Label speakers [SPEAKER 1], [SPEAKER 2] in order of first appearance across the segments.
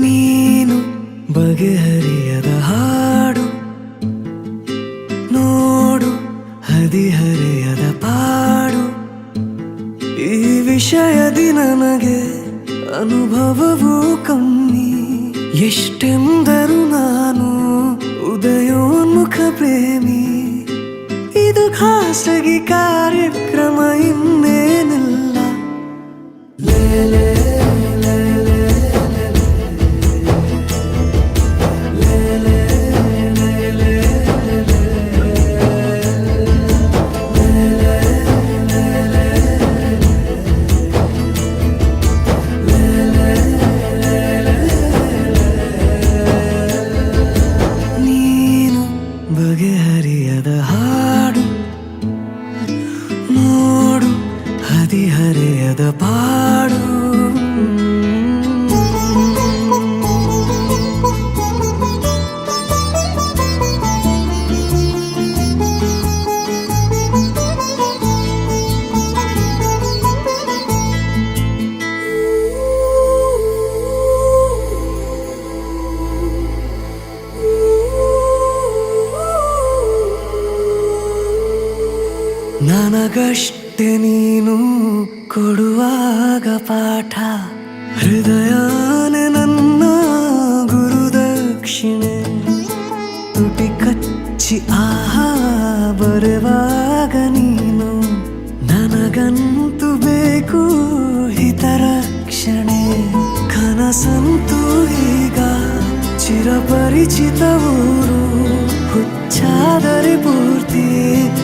[SPEAKER 1] ನೀನು ಬಗೆಹರಿಯದ ಹಾಡು ನೋಡು ಹದಿಹರೆಯದ ಪಾಡು ಈ ವಿಷಯದಿ ನನಗೆ ಅನುಭವವೂ ಕಮ್ಮಿ ಎಷ್ಟೆಂದರೂ ನಾನು ಉದಯೋನ್ಮುಖ ಪ್ರೇಮಿ ಇದು ಖಾಸಗಿ ಕಾರ್ಯಕ್ರಮ ಇನ್ನೇನಿಲ್ಲ ಲೇಲೆ ಬಗೆಹರಿಯದ ಹಾಡು ನೋಡು ಹದಿಹರೆಯದ ಪಾಡು ನನಗಷ್ಟೆ ನೀನು ಕೊಡುವಾಗ ಪಾಠ ಹೃದಯನೇ ನನ್ನ ಗುರುದಕ್ಷಿಣೆ ತುಟಿ ಕಚ್ಚಿ ಆಹಾ ಬರುವಾಗ ನೀನು ನನಗಂತೂ ಬೇಕು ಹಿತರಕ್ಷಣೆ ಕನಸಂತೂ ಈಗ ಚಿರಪರಿಚಿತ ಊರು ಹುಚ್ಚಾದರೆ ಪೂರ್ತಿ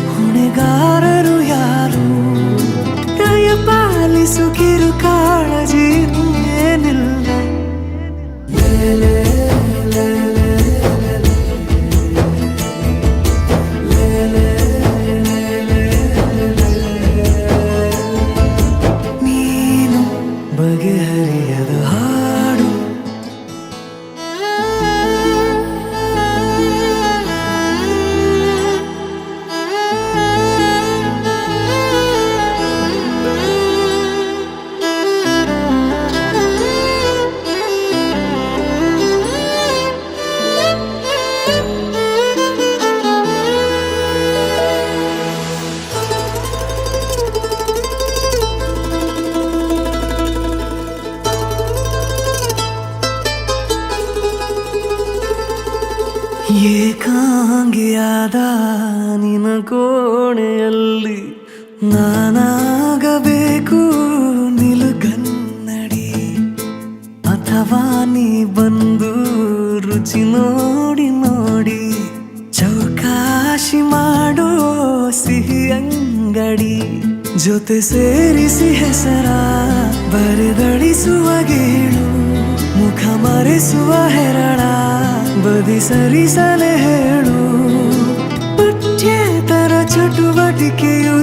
[SPEAKER 1] ಹೊಣೆಗಾರರು ಯಾರು ದಯ ಪಾಲಿಸು ಕಿರು ಕಾಳಜಿ ಏನಿಲ್ಲ ಲೇಲೆ ನೀನು ಬಗೆಹರಿಯದ ಹಾಡು ಏಕಾಂಗಿಯಾದ ನಿನ ಕೋಣೆಯಲ್ಲಿ ನಾನಾಗಬೇಕು ನಿಲುಗನ್ನಡಿ ಅಥವಾ ನೀ ಬಂದು ರುಚಿ ನೋಡಿ ನೋಡಿ ಚೌಕಾಶಿ ಮಾಡೋ ಸಿಹಿ ಅಂಗಡಿ ಜೊತೆ ಸೇರಿಸಿ ಹೆಸರ ಬರೆದಳಿಸುವ ಗೇಳು ಮುಖ ಮರೆಸುವ ಹೆರಳ ಬದಿ ಸರಿಸಲೆ ಹೇಳು ಪಠ್ಯೇತರ ಚಟುವಟಿಕೆಯು